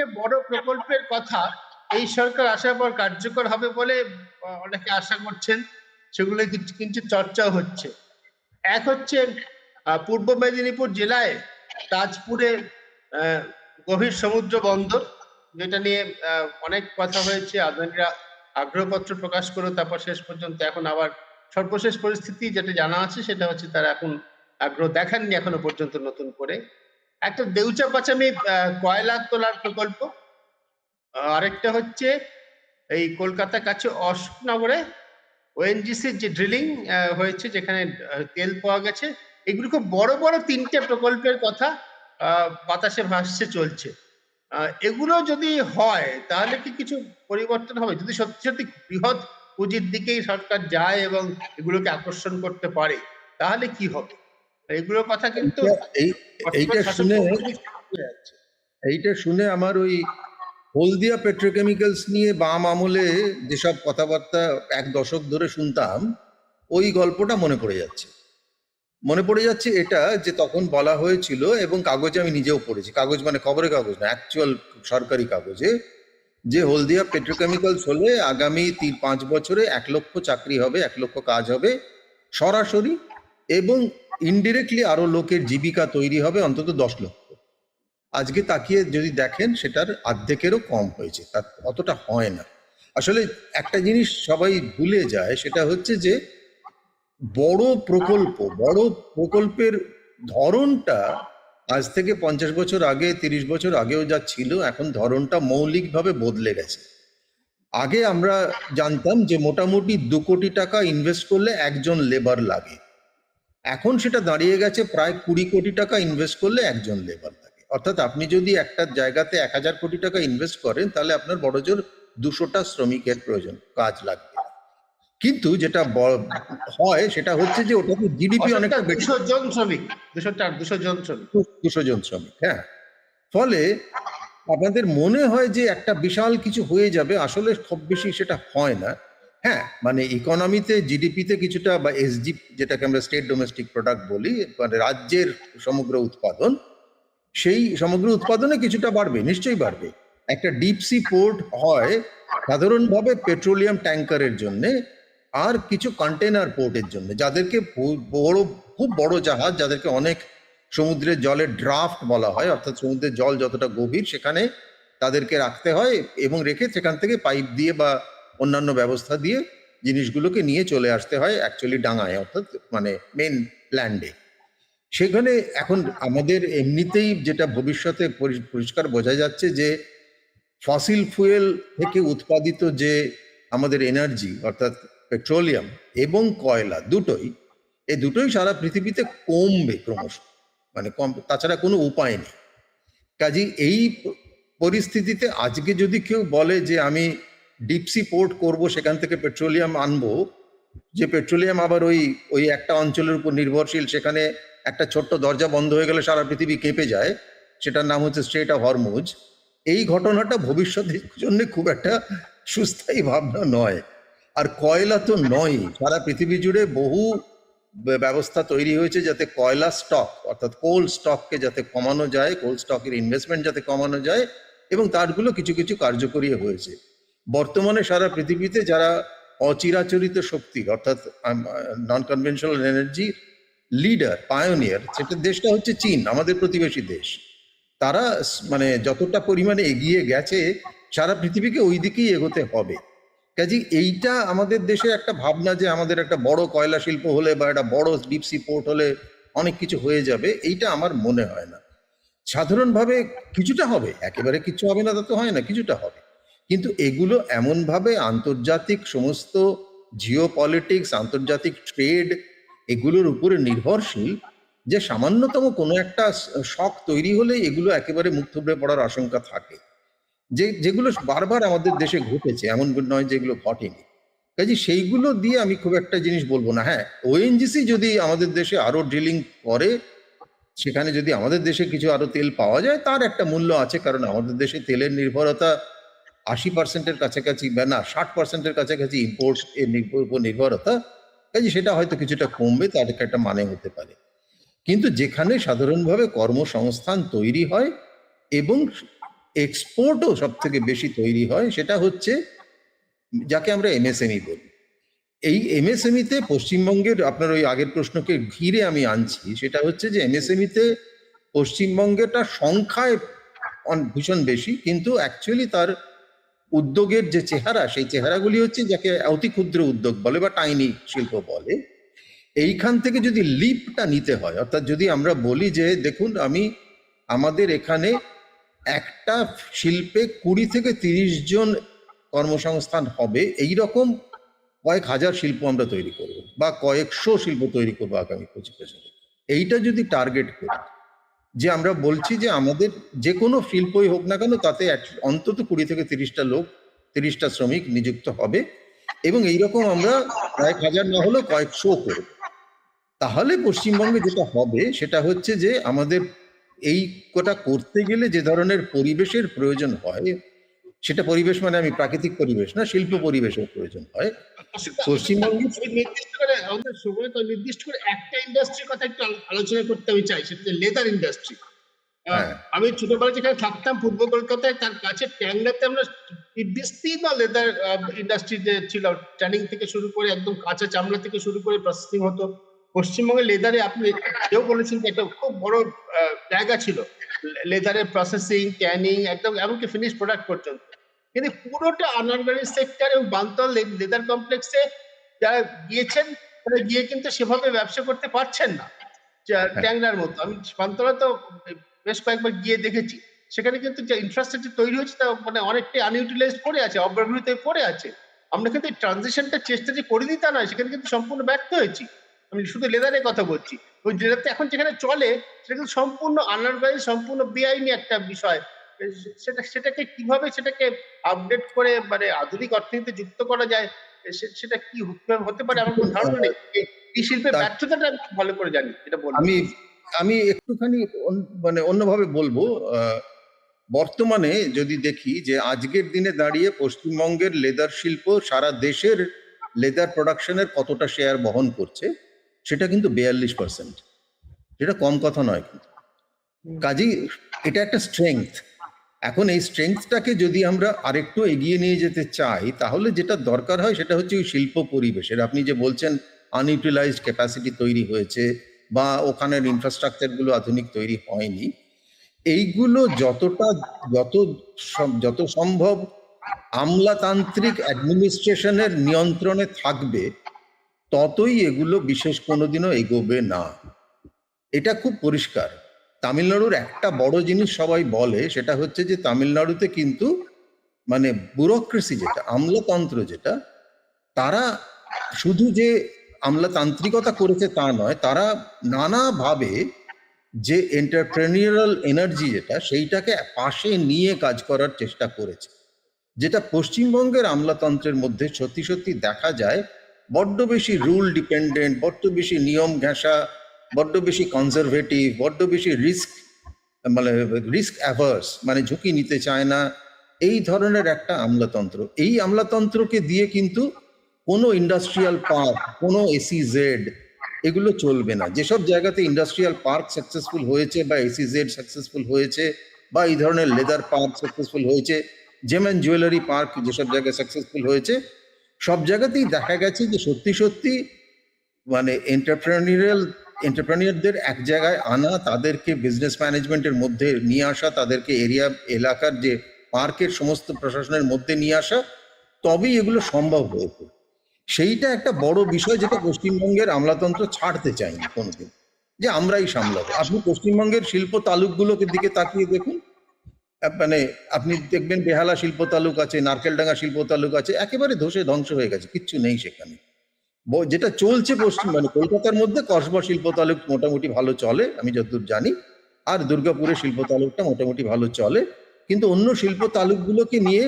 তিনটে বড় প্রকল্পের কথা এই সরকার আসার পর কার্যকর হবে বলে অনেকে আশা করছেন, সেগুলো কিন্তু চর্চাও হচ্ছে। এক হচ্ছে পূর্ব মেদিনীপুর জেলায় তাজপুরে গভীর সমুদ্র বন্দর, যেটা নিয়ে অনেক কথা হয়েছে, আদানিরা আগ্রহপত্র প্রকাশ করে তারপর শেষ পর্যন্ত এখন আবার সর্বশেষ পরিস্থিতি যেটা জানা আছে সেটা হচ্ছে তারা এখন আগ্রহ দেখাননি এখনো পর্যন্ত নতুন করে। একটা দেউচা পাচামি কয়লা তোলার প্রকল্প, আরেকটা হচ্ছে এই কলকাতা কাছে অশোকনগরে ওএনজিসির যে ড্রিলিং হয়েছে যেখানে তেল পাওয়া গেছে। এগুলো খুব বড় বড় তিনটে প্রকল্পের কথা বাতাসে ভাসছে চলছে। এগুলো যদি হয় তাহলে কি কিছু পরিবর্তন হবে? যদি সত্যি সত্যি বৃহৎ পুঁজির দিকেই সরকার যায় এবং এগুলোকে আকর্ষণ করতে পারে তাহলে কি হবে? এগুলোর কথা কিন্তু এইটা শুনে আমার ওই হলদিয়া পেট্রোকেমিক্যালস নিয়ে বাম আমলে যেসব কথাবার্তা এক দশক ধরে শুনতাম, ওই গল্পটা মনে পড়ে যাচ্ছে এটা যে তখন বলা হয়েছিল, এবং কাগজে আমি নিজেও পড়েছি, কাগজ মানে খবরের কাগজ না, অ্যাকচুয়াল সরকারি কাগজে, যে হলদিয়া পেট্রোকেমিক্যালস হলে আগামী 5 বছরে 1 লক্ষ চাকরি হবে, 1 লক্ষ কাজ হবে সরাসরি, এবং ইনডিরেক্টলি আরো লোকের জীবিকা তৈরি হবে অন্তত 10 লক্ষ। আজকে তাকিয়ে যদি দেখেন সেটার অর্ধেকেরও কম হয়েছে, তার অতটা হয় না। আসলে একটা জিনিস সবাই ভুলে যায়, সেটা হচ্ছে যে বড় প্রকল্পের ধরনটা আজ থেকে 50 বছর আগে, 30 বছর আগেও যা ছিল, এখন ধরনটা মৌলিকভাবে বদলে গেছে। আগে আমরা জানতাম যে মোটামুটি 2 কোটি টাকা ইনভেস্ট করলে একজন লেবার লাগে, এখন সেটা দাঁড়িয়ে গেছে প্রায় 20 কোটি টাকা ইনভেস্ট করলে একজন লেবার লাগে। অর্থাৎ আপনি যদি একটা জায়গাতে 1000 কোটি টাকা ইনভেস্ট করেন তাহলে আপনার বড়জোর 200টা শ্রমিকের প্রয়োজন, কাজ লাগবে। কিন্তু যেটা হয় সেটা হচ্ছে যে ওটাতে জিডিপি অনেকটা 200 জন শ্রমিক, 200 জন শ্রমিক, হ্যাঁ। ফলে আপনাদের মনে হয় যে একটা বিশাল কিছু হয়ে যাবে, আসলে খুব বেশি সেটা হয় না। হ্যাঁ, মানে ইকোনমিতে, জিডিপিতে কিছুটা, বা এসজি যেটাকে আমরা স্টেট ডোমেস্টিক প্রোডাক্ট বলি, মানে রাজ্যের সমগ্র উৎপাদন, সেই সমগ্র উৎপাদনে কিছুটা বাড়বে, নিশ্চয়ই বাড়বে। একটা ডিপ সি পোর্ট হয় সাধারণভাবে পেট্রোলিয়াম ট্যাঙ্কারের জন্য আর কিছু কন্টেনার পোর্টের জন্য, যাদেরকে খুব বড় জাহাজ, যাদেরকে অনেক সমুদ্রের জলের ড্রাফট বলা হয়, অর্থাৎ সমুদ্রের জল যতটা গভীর সেখানে তাদেরকে রাখতে হয়, এবং রেখে সেখান থেকে পাইপ দিয়ে বা অন্যান্য ব্যবস্থা দিয়ে জিনিসগুলোকে নিয়ে চলে আসতে হয় অ্যাকচুয়ালি ডাঙায়, অর্থাৎ মানে মেন ল্যান্ডে। সেখানে এখন আমাদের এমনিতেই যেটা ভবিষ্যতে পরিষ্কার বোঝা যাচ্ছে যে ফসিল ফুয়েল থেকে উৎপাদিত যে আমাদের এনার্জি, অর্থাৎ পেট্রোলিয়াম এবং কয়লা, এই দুটোই সারা পৃথিবীতে কমবে ক্রমশ, মানে তাছাড়া কোনো উপায় নেই। কাজেই এই পরিস্থিতিতে আজকে যদি কেউ বলে যে আমি ডিপসি পোর্ট করব, সেখান থেকে পেট্রোলিয়াম আনবো, যে পেট্রোলিয়াম আবার ওই একটা অঞ্চলের উপর নির্ভরশীল, সেখানে একটা ছোট্ট দরজা বন্ধ হয়ে গেলে সারা পৃথিবী কেঁপে যায়, সেটার নাম হচ্ছে স্ট্রেট অফ হরমুজ, এই ঘটনাটা ভবিষ্যতের জন্য খুব একটা সুস্থায়ী ভাবনা নয়। আর কয়লা তো নয়, সারা পৃথিবী জুড়ে বহু ব্যবস্থা তৈরি হয়েছে যাতে কয়লা স্টক, অর্থাৎ কোল স্টককে যাতে কমানো যায়, কোল স্টকের ইনভেস্টমেন্ট যাতে কমানো যায়, এবং তারগুলো কিছু কিছু কার্যকরী হয়েছে। বর্তমানে সারা পৃথিবীতে যারা অচিরাচরিত শক্তি, অর্থাৎ নন কনভেনশনাল এনার্জি লিডার, পায়োনিয়ার, সেটা দেশটা হচ্ছে চীন, আমাদের প্রতিবেশী দেশ। তারা মানে যতটা পরিমাণে এগিয়ে গেছে, সারা পৃথিবীকে ওই দিকেই এগোতে হবে। কাজে এইটা আমাদের দেশে একটা ভাবনা যে আমাদের একটা বড় কয়লা শিল্প হলে বা একটা বড় ডিপসি পোর্ট হলে অনেক কিছু হয়ে যাবে, এইটা আমার মনে হয় না। সাধারণভাবে কিছুটা হবে, একেবারে কিছু হবে না তা তো হয় না, কিছুটা হবে। কিন্তু এগুলো এমনভাবে আন্তর্জাতিক সমস্ত জিও পলিটিক্স, আন্তর্জাতিক ট্রেড, এগুলোর উপরে নির্ভরশীল, যে সামান্যতম কোনো একটা শক তৈরি হলে এগুলো একেবারে মুখ থুবড়ে পড়ার আশঙ্কা থাকে, যেগুলো বারবার আমাদের দেশে ঘটেছে, এমন নয় যেগুলো ঘটেনি। কাজে সেইগুলো দিয়ে আমি খুব একটা জিনিস বলবো না। হ্যাঁ, ওএনজিসি যদি আমাদের দেশে আরো ড্রিলিং করে, সেখানে যদি আমাদের দেশে কিছু আরো তেল পাওয়া যায়, তার একটা মূল্য আছে, কারণ আমাদের দেশে তেলের নির্ভরতা 80%-এর কাছাকাছি, বা না 60%-এর কাছাকাছি ইম্পোর্ট এর উপর নির্ভরতা। কাজে সেটা হয়তো কিছুটা কমবে, তার একটা মানে হতে পারে। কিন্তু যেখানে সাধারণভাবে কর্মসংস্থান তৈরি হয় এবং এক্সপোর্টও সব থেকে বেশি তৈরি হয়, সেটা হচ্ছে যাকে আমরা এমএসএমই বলি। এই এমএসএমইতে পশ্চিমবঙ্গের, আপনার ওই আগের প্রশ্নকে ঘিরে আমি আনছি, সেটা হচ্ছে যে এমএসএমইতে পশ্চিমবঙ্গেরটা সংখ্যায় ভীষণ বেশি, কিন্তু অ্যাকচুয়ালি তার উদ্যোগের যে চেহারা, সেই চেহারাগুলি হচ্ছে যাকে অতি ক্ষুদ্র উদ্যোগ বলে বা টাইনি শিল্প বলে। এইখান থেকে যদি লিপটা নিতে হয়, অর্থাৎ যদি আমরা বলি যে দেখুন আমাদের এখানে একটা শিল্পে 20 থেকে 30 জন কর্মসংস্থান হবে, এই রকম কয়েক হাজার শিল্প আমরা তৈরি করব বা কয়েকশো শিল্প তৈরি করবো আগামী 25 বছরে, এইটা যদি টার্গেট করি, যে আমরা বলছি যে আমাদের যে কোনো শিল্পই হোক না কেন তাতে অন্তত 20 থেকে 30টা লোক, 30টা শ্রমিক নিযুক্ত হবে, এবং এইরকম আমরা কয়েক হাজার না হলেও কয়েকশো করব, তাহলে পশ্চিমবঙ্গে যেটা হবে সেটা হচ্ছে যে আমাদের এই কোটা করতে গেলে যে ধরনের পরিবেশের প্রয়োজন হয়, সেটা পরিবেশ মানে আমি প্রাকৃতিক পরিবেশ না, শিল্প পরিবেশের প্রয়োজন হয় পশ্চিমবঙ্গে। নির্দিষ্ট করে আমাদের সময় তো নির্দিষ্ট করে একটা ইন্ডাস্ট্রির কথা একটু আলোচনা করতে আমি চাই, সেটা হচ্ছে লেদার ইন্ডাস্ট্রি। আমি ছোটবেলা যেখানে থাকতাম পূর্ব কলকাতায়, তার কাছে ট্যাংরাতে আমরা বিস্তীর্ণ লেদার ইন্ডাস্ট্রি ছিল, ট্যানিং থেকে শুরু করে একদম কাঁচা চামড়া থেকে শুরু করে প্রসেসিং হতো। পশ্চিমবঙ্গের লেদারে আপনি কেউ বলেছেন যে একটা খুব বড় জায়গা ছিল লেদারের প্রসেসিং, ট্যানিং, একদম এমনকি ফিনিশ প্রোডাক্ট পর্যন্ত। কিন্তু পুরোটা আনঅর্গানাইজ সেক্টর এবং বান্তল লেদার কমপ্লেক্সে যারা গিয়েছেন তারা গিয়ে কিন্তু সেভাবে ব্যবসা করতে পারছেন না ট্যাংরার মতো। আমি বান্তলা তো বেশ কয়েকবার গিয়ে দেখেছি, সেখানে কিন্তু যে ইনফ্রাস্ট্রাকচার তৈরি হচ্ছে তা মানে অনেকটাই আনইউটিলাইজড পড়ে আছে, অব্যবহৃত পড়ে আছে। আমরা কিন্তু এই ট্রানজিশনটা চেষ্টা যে করে দিই তা নয়, সেখানে কিন্তু সম্পূর্ণ ব্যর্থ হয়েছি। আমি শুধু লেদারের কথা বলছি, ওই লেদারটা এখন যেখানে চলে সেটা কিন্তু সম্পূর্ণ আনঅর্গানাইজ, সম্পূর্ণ বেআইনি একটা বিষয়। সেটাকে কিভাবে সেটাকে আপডেট করে মানে আধুনিক অর্থনীতিতে যুক্ত করা যায়, সেটা কি হতে পারে আমার কোনো ধারণা নেই। এই শিল্পের ব্যর্থতাটা আমি ভালো করে জানি, এটা বলবো। আমি একটুখানি মানে অন্যভাবে বলবো। বর্তমানে যদি দেখি যে আজকের দিনে দাঁড়িয়ে পশ্চিমবঙ্গের লেদার শিল্প সারা দেশের লেদার প্রোডাকশনের কতটা শেয়ার বহন করছে, সেটা কিন্তু 42%। যেটা কম কথা নয় কিন্তু। কাজেই এটা একটা স্ট্রেংথ। এখন এই স্ট্রেংথটাকে যদি আমরা আরেকটু এগিয়ে নিয়ে যেতে চাই, তাহলে যেটা দরকার হয় সেটা হচ্ছে ওই শিল্প পরিবেশের, আপনি যে বলছেন আনইউটিলাইজড ক্যাপাসিটি তৈরি হয়েছে বা ওখানের ইনফ্রাস্ট্রাকচারগুলো আধুনিক তৈরি হয়নি, এইগুলো যত সম্ভব আমলাতান্ত্রিক অ্যাডমিনিস্ট্রেশনের নিয়ন্ত্রণে থাকবে, ততই এগুলো বিশেষ কোনোদিনও এগোবে না। এটা খুব পরিষ্কার। তামিলনাড়ুর একটা বড় জিনিস সবাই বলে, সেটা হচ্ছে যে তামিলনাড়ুতে কিন্তু মানে ব্যুরোক্রেসি যেটা, আমলাতন্ত্র যেটা, তারা শুধু যে আমলাতান্ত্রিকতা করেছে তা নয়, তারা নানাভাবে যে এন্টারপ্রেনিউরাল এনার্জি যেটা, সেইটাকে পাশে নিয়ে কাজ করার চেষ্টা করেছে, যেটা পশ্চিমবঙ্গের আমলাতন্ত্রের মধ্যে সত্যি সত্যি দেখা যায় বড্ড বেশি রুল ডিপেন্ডেন্ট, বড্ড বেশি নিয়ম ঘেঁষা, বড্ড বেশি কনজারভেটিভ, বড্ড বেশি রিস্ক অ্যাভার্স, মানে ঝুঁকি নিতে চায় না, এই ধরনের একটা আমলাতন্ত্র। এই আমলাতন্ত্রকে দিয়ে কিন্তু কোনো ইন্ডাস্ট্রিয়াল পার্ক, কোনো এসিজেড, এগুলো চলবে না। যেসব জায়গাতে ইন্ডাস্ট্রিয়াল পার্ক সাকসেসফুল হয়েছে বা এসিজেড সাকসেসফুল হয়েছে বা এই ধরনের লেদার পার্ক সাকসেসফুল হয়েছে, জেম অ্যান্ড জুয়েলারি পার্ক যেসব জায়গায় সাকসেসফুল হয়েছে, সব জায়গাতেই দেখা গেছে যে সত্যি সত্যি মানে এন্টারপ্রেনিয়রদের এক জায়গায় আনা, তাদেরকে বিজনেস ম্যানেজমেন্টের মধ্যে নিয়ে আসা, তাদেরকে এলাকার যে পার্কের সমস্ত প্রশাসনের মধ্যে নিয়ে আসা, তবেই এগুলো সম্ভব হয়েছে। সেইটা একটা বড় বিষয়, যেটা পশ্চিমবঙ্গের আমলাতন্ত্র ছাড়তে চায়নি কোনোদিন, যে আমরাই সামলাবো। আপনি পশ্চিমবঙ্গের শিল্প তালুকগুলোকে দিকে তাকিয়ে দেখুন, মানে আপনি দেখবেন বেহালা শিল্প তালুক আছে, নারকেলডাঙ্গা শিল্প তালুক আছে, একেবারে ধসে ধ্বংস হয়ে গেছে, কিচ্ছু নেই সেখানে। যেটা চলছে মানে কলকাতার মধ্যে কসবা শিল্প তালুক মোটামুটি ভালো চলে আমি যতদূর জানি, আর দুর্গাপুরের শিল্প তালুকটা মোটামুটি ভালো চলে, কিন্তু অন্য শিল্প তালুকগুলোকে নিয়ে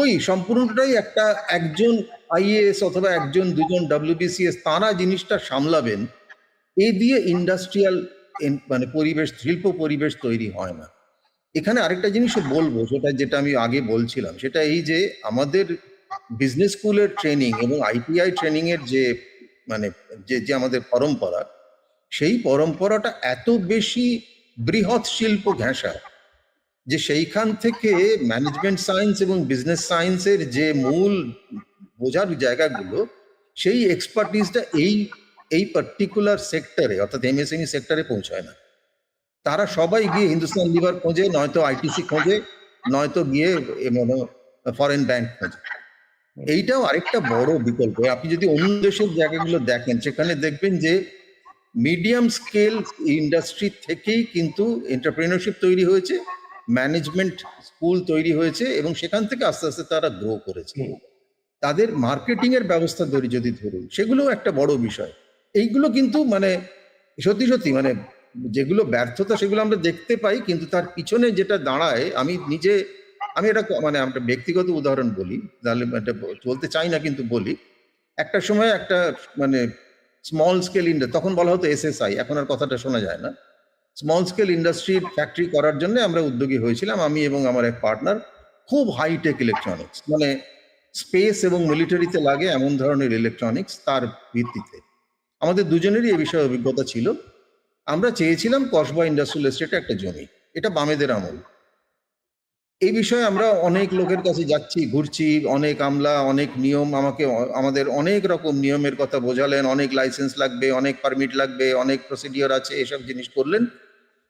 ওই সম্পূর্ণটাই একজন আইএএস অথবা একজন দুজন ডব্লিউবিসিএস তারা জিনিসটা সামলাবেন, এ দিয়ে ইন্ডাস্ট্রিয়াল মানে পরিবেশ, শিল্প পরিবেশ তৈরি হয় না। এখানে আরেকটা জিনিসও বলবো, যেটা আমি আগে বলছিলাম, সেটা এই যে আমাদের বিজনেস স্কুলের ট্রেনিং এবং আইটিআই ট্রেনিং এর যে মানে যে আমাদের পরম্পরা, সেই পরম্পরাটা এত বেশি বৃহৎ শিল্প ঘেঁষা, যে সেইখান থেকে ম্যানেজমেন্ট সায়েন্স এবং বিজনেস সায়েন্সের যে মূল বোঝার জায়গাগুলো, সেই এক্সপার্টিসটা এই পার্টিকুলার সেক্টরে অর্থাৎ এমএসএমই সেক্টরে পৌঁছায় না। তারা সবাই গিয়ে হিন্দুস্তান লিভার খোঁজে, নয়তো আইটিসি খোঁজে, নয়তো গিয়ে ফরেন ব্যাংক খোঁজে। এইটাও আরেকটা বড় বিকল্প। আপনি যদি অন্য দেশের জায়গাগুলো দেখেন, সেখানে দেখবেন যে মিডিয়াম স্কেল ইন্ডাস্ট্রি থেকেই কিন্তু এন্টারপ্রেনারশিপ তৈরি হয়েছে, ম্যানেজমেন্ট স্কুল তৈরি হয়েছে, এবং সেখান থেকে আস্তে আস্তে তারা গ্রো করেছে। তাদের মার্কেটিং এর ব্যবস্থা যদি ধরুন, সেগুলো একটা বড় বিষয়। এইগুলো কিন্তু মানে সত্যি সত্যি মানে যেগুলো ব্যর্থতা সেগুলো আমরা দেখতে পাই, কিন্তু তার পিছনে যেটা দাঁড়ায়, আমি এটা মানে একটা ব্যক্তিগত উদাহরণ বলি, তাহলে এটা বলতে চাই না কিন্তু বলি। একটা সময় একটা মানে স্মল স্কেল ইন্ডাস্ট্রি, তখন বলা হতো এসএসআই, এখন আর কথাটা শোনা যায় না। স্মল স্কেল ইন্ডাস্ট্রির ফ্যাক্টরি করার জন্য আমরা উদ্যোগী হয়েছিলাম, আমি এবং আমার এক পার্টনার। খুব হাইটেক ইলেকট্রনিক্স, মানে স্পেস এবং মিলিটারিতে লাগে এমন ধরনের ইলেকট্রনিক্স, তার ভিত্তিতে আমাদের দুজনেরই এ বিষয়ে অভিজ্ঞতা ছিল। আমরা চেয়েছিলাম কসবা ইন্ডাস্ট্রিয়াল এস্টেটে একটা জমি, এটা বামেদের আমল। এই বিষয়ে আমরা অনেক লোকের কাছে যাচ্ছি, ঘুরছি, অনেক আমলা, অনেক নিয়ম, আমাদের অনেক রকম নিয়মের কথা বোঝালেন, অনেক লাইসেন্স লাগবে, অনেক পারমিট লাগবে, অনেক প্রসিডিওর আছে, এসব জিনিস করলেন।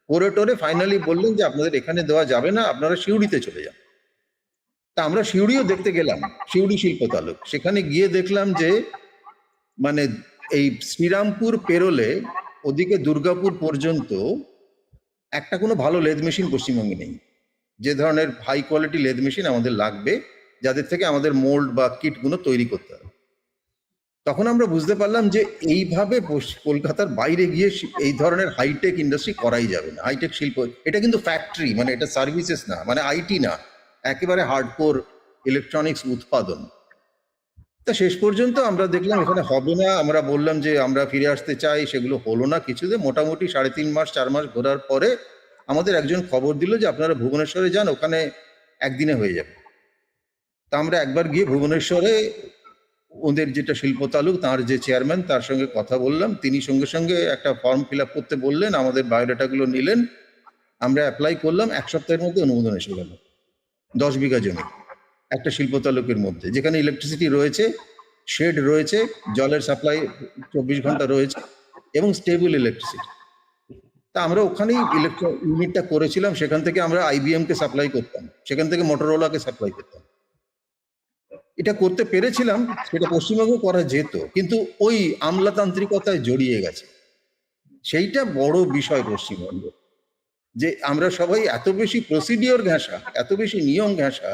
করে টোরে ফাইনালি বললেন যে আপনাদের এখানে দেওয়া যাবে না, আপনারা সিউড়িতে চলে যান। তা আমরা সিউড়িও দেখতে গেলাম, সিউড়ি শিল্প তালুক। সেখানে গিয়ে দেখলাম যে মানে এই শ্রীরামপুর পেরোলে ওদিকে দুর্গাপুর পর্যন্ত একটা কোনো ভালো লেদ মেশিন পশ্চিমবঙ্গে নেই। যে ধরনের হাই কোয়ালিটি লেদ মেশিন আমাদের লাগবে, যাদের থেকে আমাদের মোল্ড বা কিটগুলো তৈরি করতে হবে। তখন আমরা বুঝতে পারলাম যে এইভাবে কলকাতার বাইরে গিয়ে এই ধরনের হাইটেক ইন্ডাস্ট্রি করাই যাবে না। হাইটেক শিল্প এটা কিন্তু ফ্যাক্টরি, মানে এটা সার্ভিসেস না, মানে আইটি না, একেবারে হার্ডকোর ইলেকট্রনিক্স উৎপাদন। তা শেষ পর্যন্ত আমরা দেখলাম এখানে হবে না। আমরা বললাম যে আমরা ফিরে আসতে চাই, সেগুলো হলো না কিছুতে। মোটামুটি 3.5 মাস 4 মাস ঘোরার পরে আমাদের একজন খবর দিল যে আপনারা ভুবনেশ্বরে যান, ওখানে একদিনে হয়ে যাবে। তা আমরা একবার গিয়ে ভুবনেশ্বরে ওদের যেটা শিল্প তালুক, তার যে চেয়ারম্যান, তার সঙ্গে কথা বললাম। তিনি সঙ্গে সঙ্গে একটা ফর্ম ফিল আপ করতে বললেন, আমাদের বায়োডাটাগুলো নিলেন, আমরা অ্যাপ্লাই করলাম। 1 সপ্তাহের মধ্যে অনুমোদন এসে গেল। 10 বিঘা জমি একটা শিল্প তালুকের মধ্যে, যেখানে ইলেকট্রিসিটি রয়েছে, শেড রয়েছে, জলের সাপ্লাই 24 ঘন্টা রয়েছে, এবং স্টেবল ইলেকট্রিসিটি। তা আমরা ওখানেই ইউনিটটা করেছিলাম। সেখান থেকে আমরা IBM কে সাপ্লাই করতাম, সেখান থেকে মোটরোলাকে সাপ্লাই করতাম। এটা করতে পেরেছিলাম, সেটা পশ্চিমবঙ্গে করা যেত, কিন্তু ওই আমলাতান্ত্রিকতায় জড়িয়ে গেছে। সেইটা বড় বিষয় পশ্চিমবঙ্গে, যে আমরা সবাই এত বেশি প্রসিডিওর ঘেঁষা, এত বেশি নিয়ম ঘেঁষা,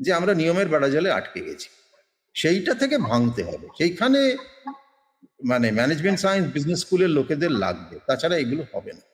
যে আমরা নিয়মের বেড়াজালে আটকে গেছি। সেইটা থেকে ভাঙতে হবে। সেইখানে মানে ম্যানেজমেন্ট সায়েন্স বিজনেস স্কুলের লোকেদের লাগবে, তাছাড়া এগুলো হবে না।